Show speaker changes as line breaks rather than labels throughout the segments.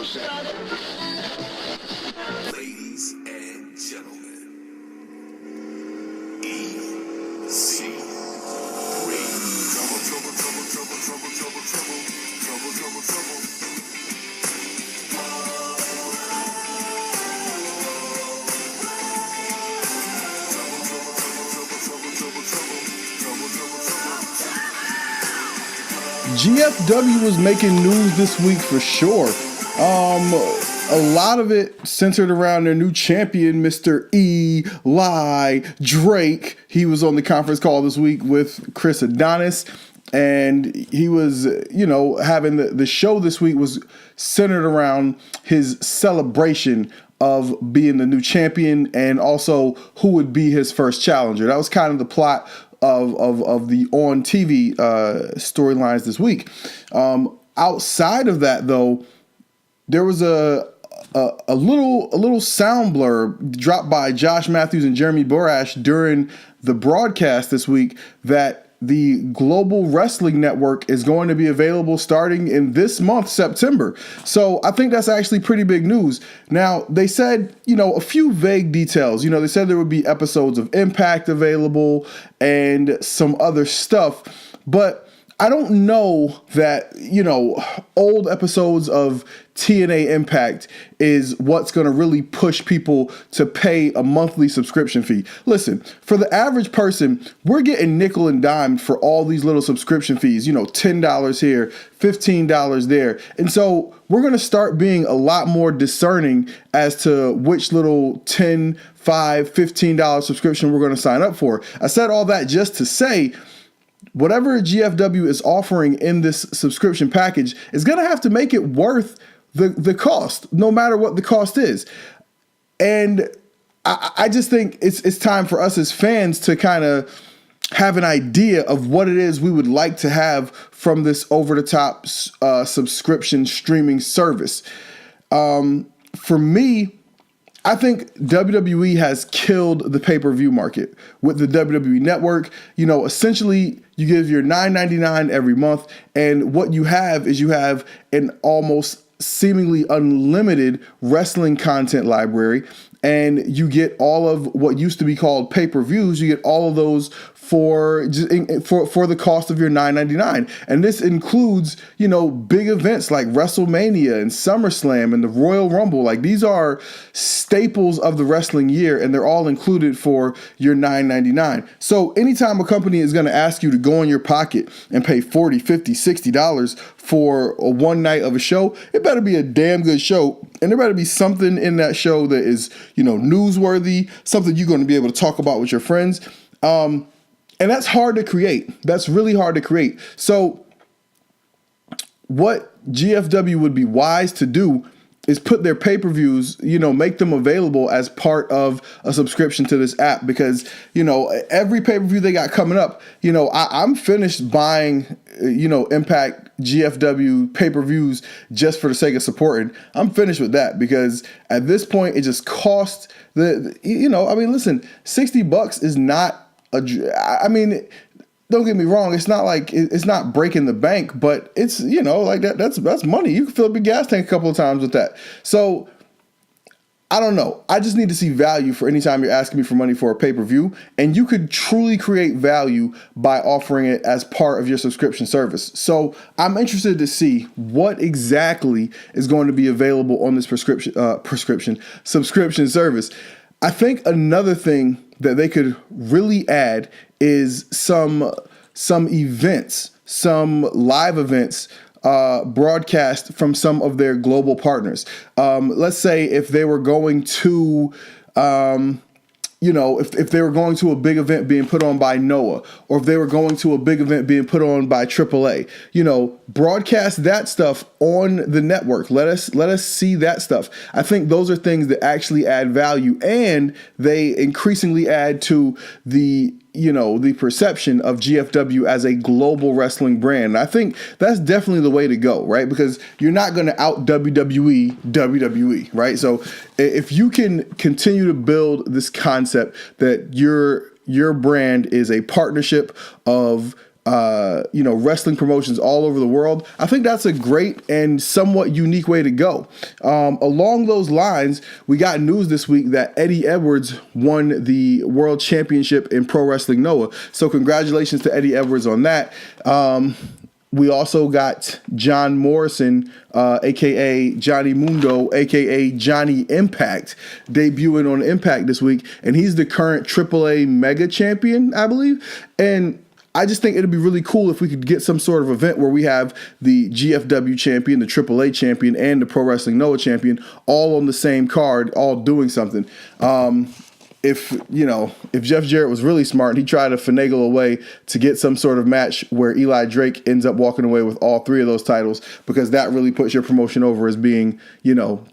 Ladies and gentlemen, EC3. Trouble.
GFW was making news this week for sure. A lot of it centered around their new champion, Mr. Eli Drake. He was on the conference call this week with Chris Adonis, and he was, having the show this week was centered around his celebration of being the new champion and also who would be his first challenger. That was kind of the plot of the on TV storylines this week. Outside of that, though, there was a little sound blurb dropped by Josh Matthews and Jeremy Borash during the broadcast this week that the Global Wrestling Network is going to be available starting in this month, September. So I think that's actually pretty big news. Now, they said, a few vague details. They said there would be episodes of Impact available and some other stuff, but I don't know that, old episodes of TNA Impact is what's going to really push people to pay a monthly subscription fee. Listen, for the average person, we're getting nickel and dimed for all these little subscription fees, $10 here, $15 there. And so we're going to start being a lot more discerning as to which little $10, $5, $15 subscription we're going to sign up for. I said all that just to say, whatever GFW is offering in this subscription package is going to have to make it worth the cost, no matter what the cost is. And I just think it's time for us as fans to kind of have an idea of what it is we would like to have from this over-the-top subscription streaming service. For me, I think WWE has killed the pay-per-view market with the WWE Network. Essentially, you give your $9.99 every month, and what you have is an almost seemingly unlimited wrestling content library, and you get all of what used to be called pay-per-views. You get all of those for the cost of your $9.99, and this includes big events like WrestleMania and SummerSlam and the Royal Rumble. Like, these are staples of the wrestling year, and they're all included for your $9.99. So anytime a company is going to ask you to go in your pocket and pay $40, $50, $60 for one night of a show, it better be a damn good show, and there better be something in that show that is newsworthy, something you're going to be able to talk about with your friends. And that's hard to create. That's really hard to create. So what GFW would be wise to do is put their pay-per-views, make them available as part of a subscription to this app, because, every pay-per-view they got coming up, I'm finished buying, Impact GFW pay-per-views just for the sake of supporting. I'm finished with that, because at this point it just costs listen, $60 is not don't get me wrong. It's not like it's not breaking the bank, but it's, that's money. You can fill up your gas tank a couple of times with that. So I don't know. I just need to see value for any time you're asking me for money for a pay-per-view, and you could truly create value by offering it as part of your subscription service. So I'm interested to see what exactly is going to be available on this subscription service. I think another thing that they could really add is some events, some live events broadcast from some of their global partners. Let's say if they were going to, if they were going to a big event being put on by Noah, or if they were going to a big event being put on by AAA, broadcast that stuff on the network. Let us see that stuff. I think those are things that actually add value, and they increasingly add to the perception of GFW as a global wrestling brand. And I think that's definitely the way to go, right? Because you're not going to out WWE, right? So if you can continue to build this concept that your brand is a partnership of wrestling promotions all over the world. I think that's a great and somewhat unique way to go. Along those lines, we got news this week that Eddie Edwards won the World Championship in Pro Wrestling Noah. So congratulations to Eddie Edwards on that. We also got John Morrison, a.k.a. Johnny Mundo, a.k.a. Johnny Impact, debuting on Impact this week. And he's the current AAA Mega Champion, I believe. And I just think it'd be really cool if we could get some sort of event where we have the GFW champion, the AAA champion, and the Pro Wrestling Noah champion all on the same card, all doing something. If Jeff Jarrett was really smart, he tried to finagle a way to get some sort of match where Eli Drake ends up walking away with all three of those titles, because that really puts your promotion over as being,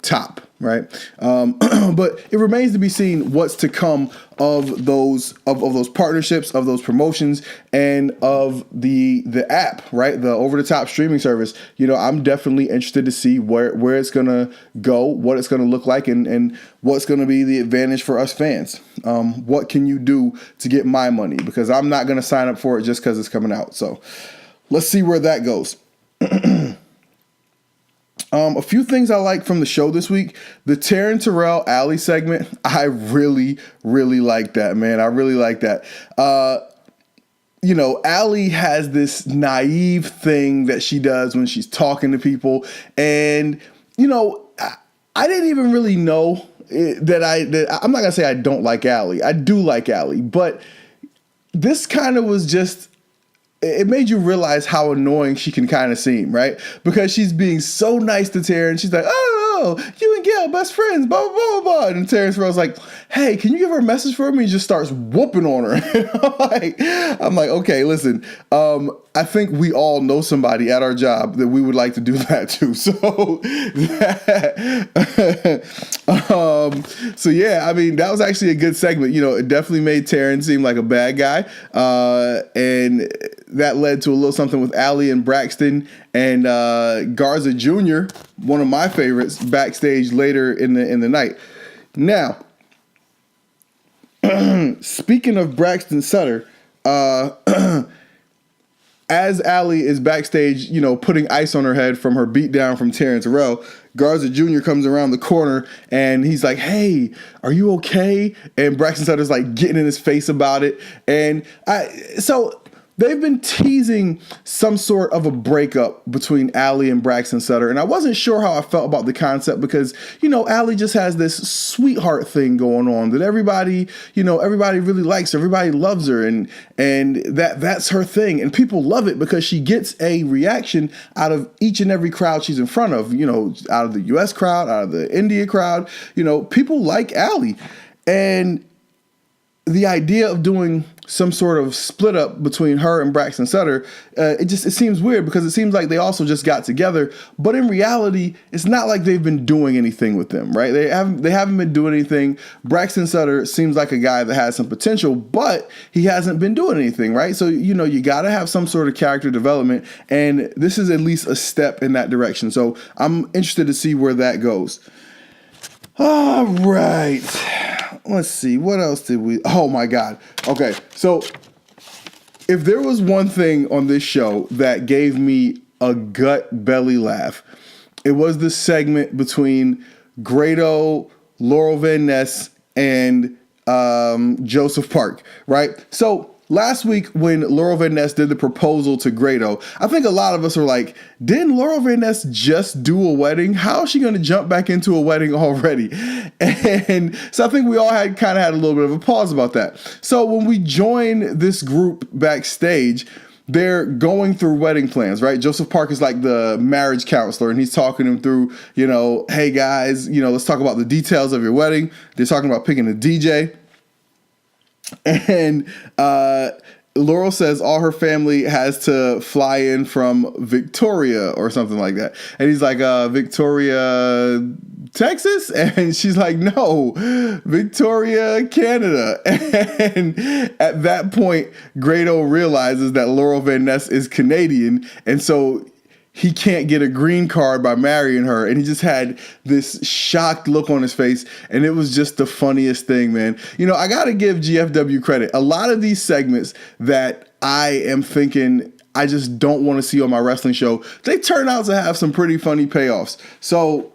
top, right? But it remains to be seen what's to come of those partnerships, of those promotions, and of the app, right? The over-the-top streaming service. I'm definitely interested to see where it's gonna go, what it's gonna look like, and what's gonna be the advantage for us fans. What can you do to get my money? Because I'm not gonna sign up for it just because it's coming out. So let's see where that goes. A few things I like from the show this week. The Taryn Terrell Alley segment, I really, really like that, man. I really like that. Allie has this naive thing that she does when she's talking to people. And, I didn't even really know that I'm not going to say I don't like Allie. I do like Allie. But this kind of was just, it made you realize how annoying she can kind of seem, right? Because she's being so nice to Taryn. She's like, oh, you and Gail, best friends, blah, blah, blah, blah. And Terrence Rowe's like, hey, can you give her a message for me? And just starts whooping on her. I'm like, okay, listen, I think we all know somebody at our job that we would like to do that to. So yeah, I mean, that was actually a good segment. It definitely made Taryn seem like a bad guy. And that led to a little something with Allie and Braxton and Garza Jr., one of my favorites, backstage later in the night. Now, speaking of Braxton Sutter, as Allie is backstage, putting ice on her head from her beatdown from Terrence Terrell, Garza Jr. comes around the corner and he's like, hey, are you okay? And Braxton Sutter's like getting in his face about it. And so they've been teasing some sort of a breakup between Allie and Braxton Sutter. And I wasn't sure how I felt about the concept because, Allie just has this sweetheart thing going on that everybody really likes. Everybody loves her. And that's her thing. And people love it because she gets a reaction out of each and every crowd she's in front of, out of the US crowd, out of the India crowd. People like Allie. And the idea of doing some sort of split up between her and Braxton Sutter, it seems weird because it seems like they also just got together. But in reality, it's not like they've been doing anything with them, right? They haven't been doing anything. Braxton Sutter seems like a guy that has some potential, but he hasn't been doing anything, right? So, you got to have some sort of character development. And this is at least a step in that direction. So I'm interested to see where that goes. All right. Let's see. What else did we... Oh, my God. Okay. So if there was one thing on this show that gave me a gut belly laugh, it was the segment between Grado, Laurel Van Ness, and Joseph Park, right? So last week when Laurel Van Ness did the proposal to Grado, I think a lot of us were like, didn't Laurel Van Ness just do a wedding? How is she going to jump back into a wedding already? And so I think we all had a little bit of a pause about that. So when we join this group backstage, they're going through wedding plans, right? Joseph Park is like the marriage counselor, and he's talking them through, hey guys, let's talk about the details of your wedding. They're talking about picking a DJ. And Laurel says all her family has to fly in from Victoria or something like that. And he's like, Victoria, Texas? And she's like, no, Victoria, Canada. And at that point, Grado realizes that Laurel Van Ness is Canadian. And so he can't get a green card by marrying her. And he just had this shocked look on his face. And it was just the funniest thing, man. You know, I got to give GFW credit. A lot of these segments that I am thinking I just don't want to see on my wrestling show, they turn out to have some pretty funny payoffs. So,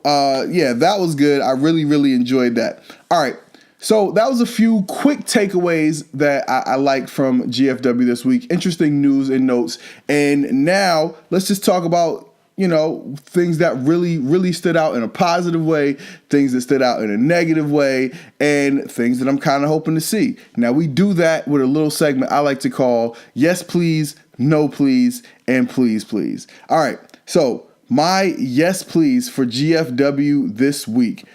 yeah, that was good. I really, really enjoyed that. All right. So that was a few quick takeaways that I liked from GFW this week. Interesting news and notes. And now let's just talk about, you know, things that really, really stood out in a positive way, things that stood out in a negative way, and things that I'm kind of hoping to see. Now, we do that with a little segment I like to call Yes, Please, No, Please, and Please, Please. All right. So my Yes, Please for GFW this week.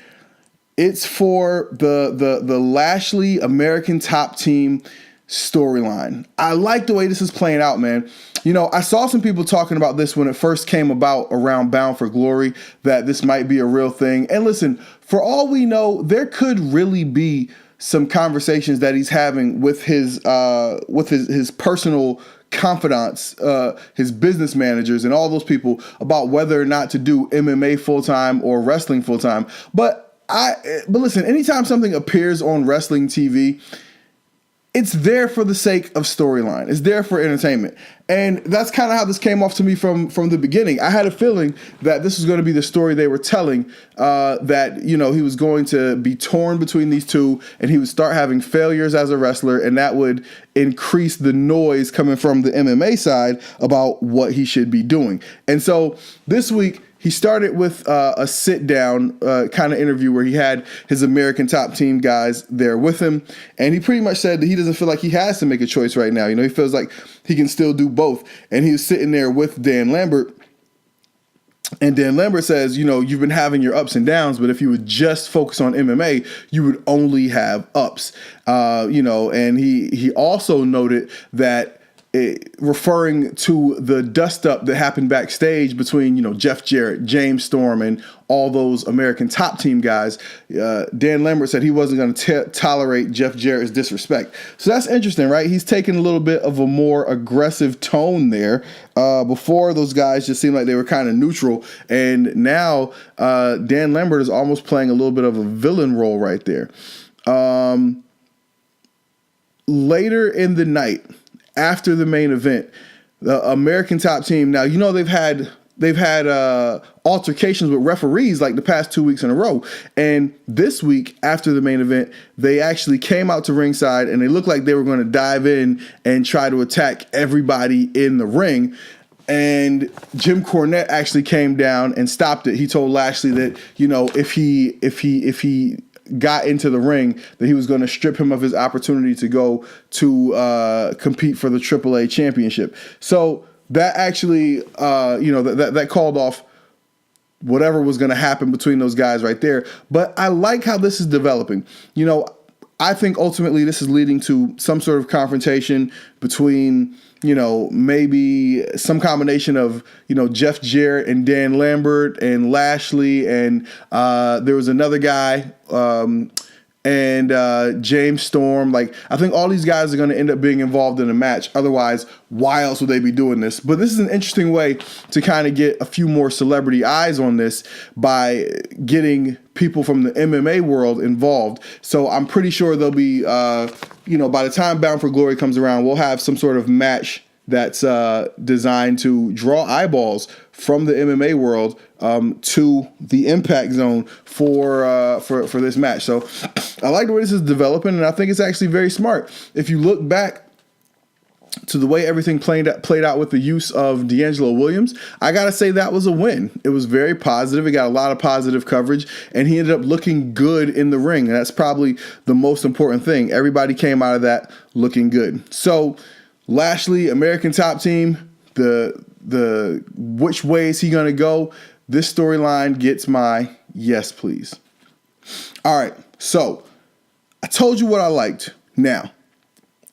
It's for the Lashley American Top Team storyline. I like the way this is playing out, man. You know, I saw some people talking about this when it first came about around Bound for Glory, that this might be a real thing. And listen, for all we know, there could really be some conversations that he's having with his personal confidants, his business managers, and all those people about whether or not to do MMA full time or wrestling full time. But listen, anytime something appears on wrestling TV, it's there for the sake of storyline. It's there for entertainment. And that's kind of how this came off to me from the beginning. I had a feeling that this was going to be the story they were telling, that, you know, he was going to be torn between these two and he would start having failures as a wrestler, and that would increase the noise coming from the MMA side about what he should be doing. And so this week, he started with a sit-down kind of interview where he had his American Top Team guys there with him, and he pretty much said that he doesn't feel like he has to make a choice right now. You know, he feels like he can still do both. And he was sitting there with Dan Lambert, and Dan Lambert says, you know, you've been having your ups and downs, but if you would just focus on MMA, you would only have ups. You know, and he also noted that, referring to the dust up that happened backstage between, you know, Jeff Jarrett, James Storm, and all those American Top Team guys, Dan Lambert said he wasn't going to tolerate Jeff Jarrett's disrespect. So that's interesting, right? He's taking a little bit of a more aggressive tone there. Before, those guys just seemed like they were kind of neutral, and now Dan Lambert is almost playing a little bit of a villain role right there. Later in the night, after the main event, the American Top Team, now, you know, they've had altercations with referees like the past 2 weeks in a row. And this week, after the main event, they actually came out to ringside and they looked like they were going to dive in and try to attack everybody in the ring. And Jim Cornette actually came down and stopped it. He told Lashley that, you know, if he got into the ring, that he was going to strip him of his opportunity to go to compete for the AAA championship. So that actually, you know, that called off whatever was going to happen between those guys right there. But I like how this is developing. You know, I think ultimately this is leading to some sort of confrontation between, you know, maybe some combination of, you know, Jeff Jarrett and Dan Lambert and Lashley, and there was another guy, and James Storm. Like, I think all these guys are going to end up being involved in a match. Otherwise, why else would they be doing this? But this is an interesting way to kind of get a few more celebrity eyes on this by getting people from the MMA world involved. So I'm pretty sure there'll be, you know, by the time Bound for Glory comes around, we'll have some sort of match that's designed to draw eyeballs from the MMA world to the Impact Zone for this match. So I like the way this is developing, and I think it's actually very smart. If you look back to the way everything played out with the use of D'Angelo Williams, I got to say that was a win. It was very positive. It got a lot of positive coverage, and he ended up looking good in the ring. And that's probably the most important thing. Everybody came out of that looking good. So Lashley, American Top Team, the which way is he going to go? This storyline gets my yes, please. All right, so I told you what I liked. Now,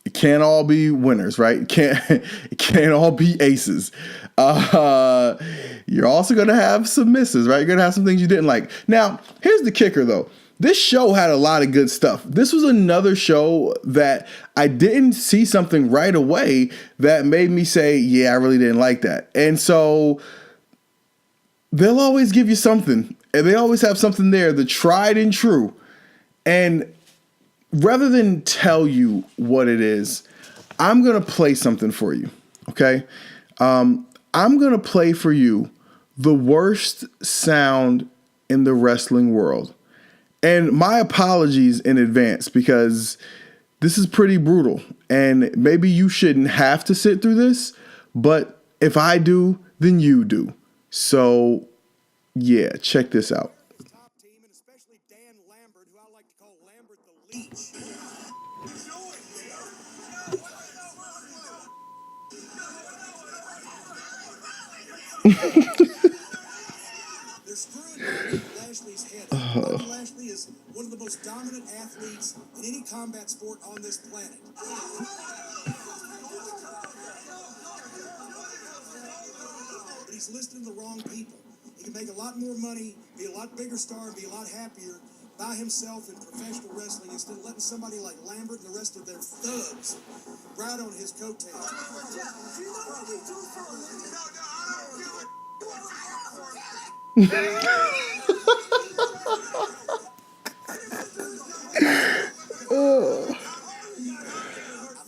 it can't all be winners, right? It can't all be aces. You're also going to have some misses, right? You're going to have some things you didn't like. Now, here's the kicker, though. This show had a lot of good stuff. This was another show that I didn't see something right away that made me say, yeah, I really didn't like that. And so they'll always give you something, and they always have something there, the tried and true. And rather than tell you what it is, I'm going to play something for you, okay? I'm going to play for you the worst sound in the wrestling world. And my apologies in advance, because this is pretty brutal, and maybe you shouldn't have to sit through this, but if I do, then you do. So, yeah, check this out.
Top team, and especially Dan Lambert, who I like to call Lambert the Leech. They're screwing Lashley's head. Bobby Lashley is one of the most dominant athletes in any combat sport on this planet. But he's listening to the wrong people. He can make a lot more money, be a lot bigger star, and be a lot happier by himself in professional wrestling instead of letting somebody like Lambert and the rest of their thugs ride on his coattails. I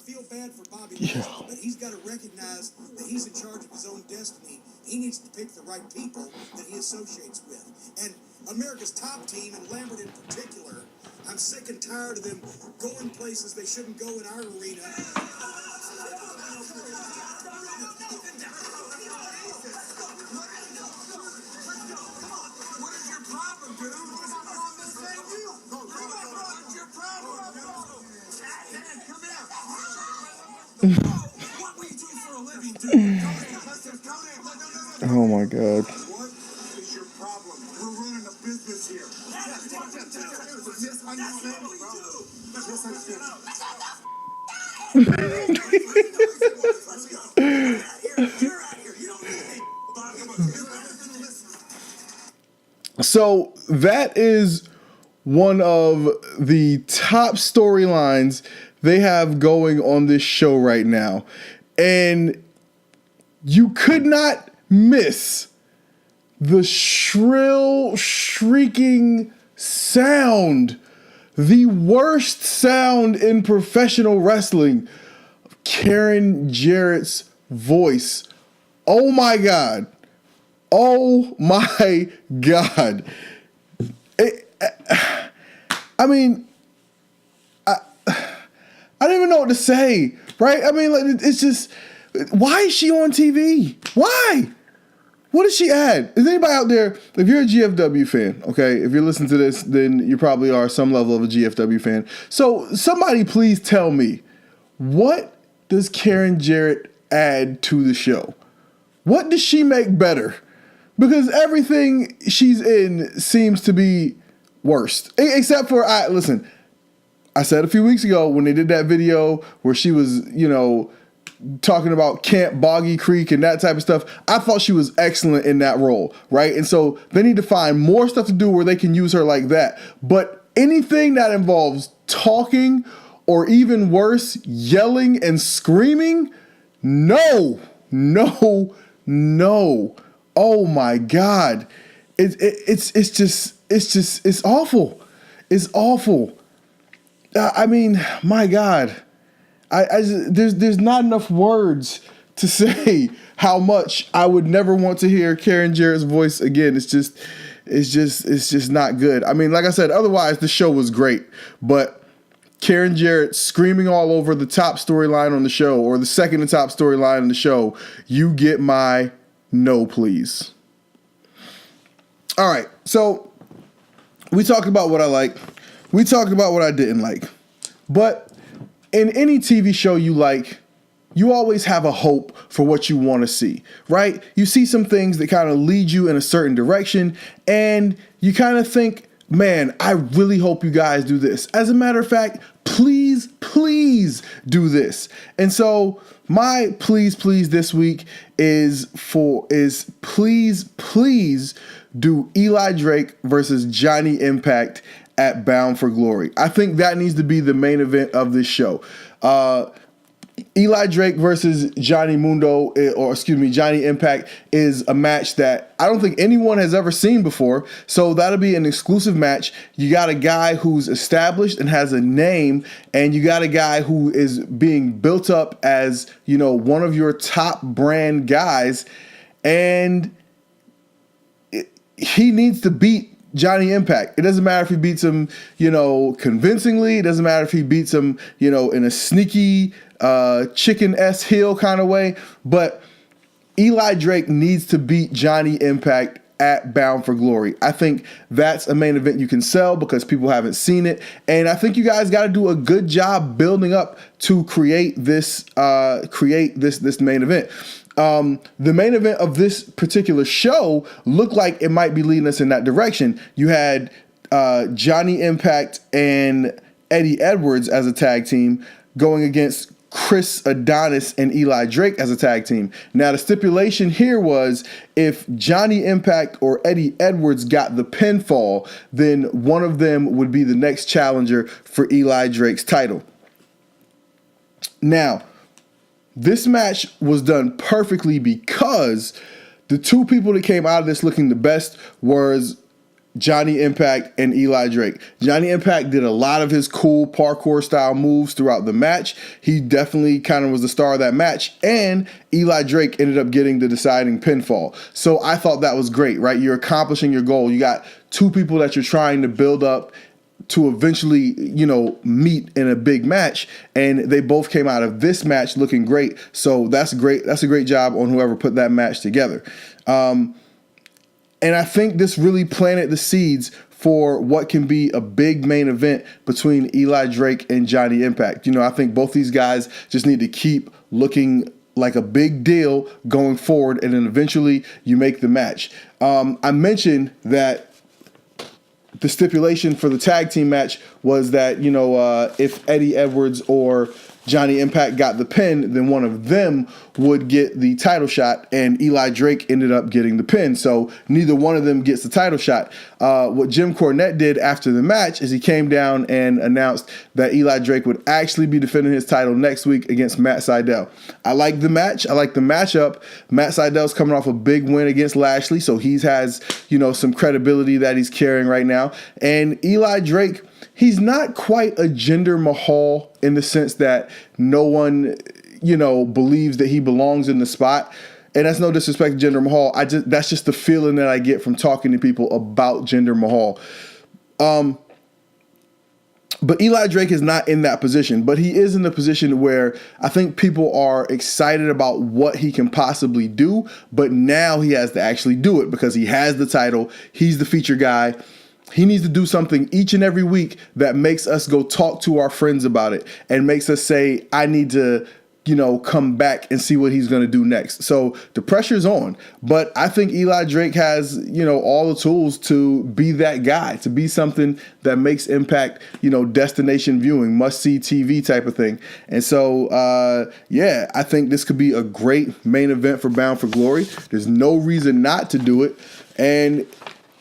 feel bad for Bobby Lashley, but he's got to recognize that he's in charge of his own destiny. He needs to pick the right people that he associates with. And America's top team, and Lambert in particular, I'm sick and tired of them going places they shouldn't go in our arena. What is your problem, dude? What's your problem, dude? Come here. What we do for a living, dude?
Oh my God.
What is your problem? We're running a business here.
So that is one of the top storylines they have going on this show right now. And you could not miss the shrill, shrieking sound, the worst sound in professional wrestling, Karen Jarrett's voice. Oh my God. Oh my God. I mean, I don't even know what to say, right? I mean, like, it's just, why is she on TV? Why? What does she add? Is anybody out there, if you're a GFW fan, okay, if you're listening to this, then you probably are some level of a GFW fan. So somebody please tell me, what does Karen Jarrett add to the show? What does she make better? Because everything she's in seems to be worst. Except for, listen, I said a few weeks ago when they did that video where she was, talking about Camp Boggy Creek and that type of stuff, I thought she was excellent in that role, right? And so they need to find more stuff to do where they can use her like that. But anything that involves talking or even worse, yelling and screaming, no. Oh my God. It's awful. It's awful. I mean, my God. There's not enough words to say how much I would never want to hear Karen Jarrett's voice again. It's just not good. I mean, like I said, otherwise the show was great, but Karen Jarrett screaming all over the top storyline on the show, or the second to top storyline on the show, you get my no, please. All right, so we talked about what I like. We talked about what I didn't like. But in any TV show you like, you always have a hope for what you want to see, right? You see some things that kind of lead you in a certain direction, and you kind of think, man, I really hope you guys do this. As a matter of fact, please do this. And so my please this week is please do Eli Drake versus Johnny Impact at Bound for Glory. I think that needs to be the main event of this show. Eli Drake versus Johnny Mundo, or excuse me, Johnny Impact, is a match that I don't think anyone has ever seen before. So that'll be an exclusive match. You got a guy who's established and has a name, and you got a guy who is being built up as, one of your top brand guys, and he needs to beat Johnny Impact. It doesn't matter if he beats him, convincingly. It doesn't matter if he beats him, in a sneaky, chicken-esque heel kind of way. But Eli Drake needs to beat Johnny Impact at Bound for Glory. I think that's a main event you can sell because people haven't seen it. And I think you guys got to do a good job building up to create this main event. The main event of this particular show looked like it might be leading us in that direction. You had Johnny Impact and Eddie Edwards as a tag team going against Chris Adonis and Eli Drake as a tag team. Now, the stipulation here was if Johnny Impact or Eddie Edwards got the pinfall, then one of them would be the next challenger for Eli Drake's title. Now, this match was done perfectly because the two people that came out of this looking the best was Johnny Impact and Eli Drake. Johnny Impact did a lot of his cool parkour style moves throughout the match. He definitely kind of was the star of that match, and Eli Drake ended up getting the deciding pinfall. So I thought that was great, right? You're accomplishing your goal. You got two people that you're trying to build up to eventually, meet in a big match, and they both came out of this match looking great. So that's great. That's a great job on whoever put that match together. And I think this really planted the seeds for what can be a big main event between Eli Drake and Johnny Impact. I think both these guys just need to keep looking like a big deal going forward, and then eventually you make the match. I mentioned that the stipulation for the tag team match was that, if Eddie Edwards or Johnny Impact got the pin, then one of them would get the title shot, and Eli Drake ended up getting the pin. So neither one of them gets the title shot. What Jim Cornette did after the match is he came down and announced that Eli Drake would actually be defending his title next week against Matt Sydal. I like the match. I like the matchup. Matt Sydal's coming off a big win against Lashley, so he has, some credibility that he's carrying right now. And Eli Drake, he's not quite a Jinder Mahal in the sense that no one, believes that he belongs in the spot. And that's no disrespect to Jinder Mahal. That's just the feeling that I get from talking to people about Jinder Mahal. But Eli Drake is not in that position, but he is in the position where I think people are excited about what he can possibly do, but now he has to actually do it because he has the title. He's the feature guy. He needs to do something each and every week that makes us go talk to our friends about it and makes us say, I need to, come back and see what he's going to do next. So the pressure's on, but I think Eli Drake has, all the tools to be that guy, to be something that makes Impact, destination viewing, must-see TV type of thing. And so, I think this could be a great main event for Bound for Glory. There's no reason not to do it. And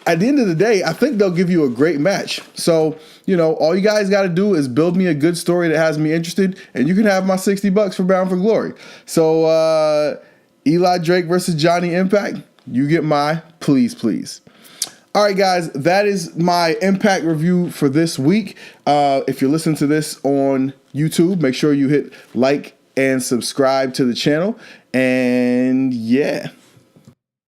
at the end of the day, I think they'll give you a great match. So, all you guys got to do is build me a good story that has me interested, and you can have my $60 for Bound for Glory. So, Eli Drake versus Johnny Impact, you get my please. All right, guys, that is my Impact review for this week. If you're listening to this on YouTube, make sure you hit like and subscribe to the channel. And yeah.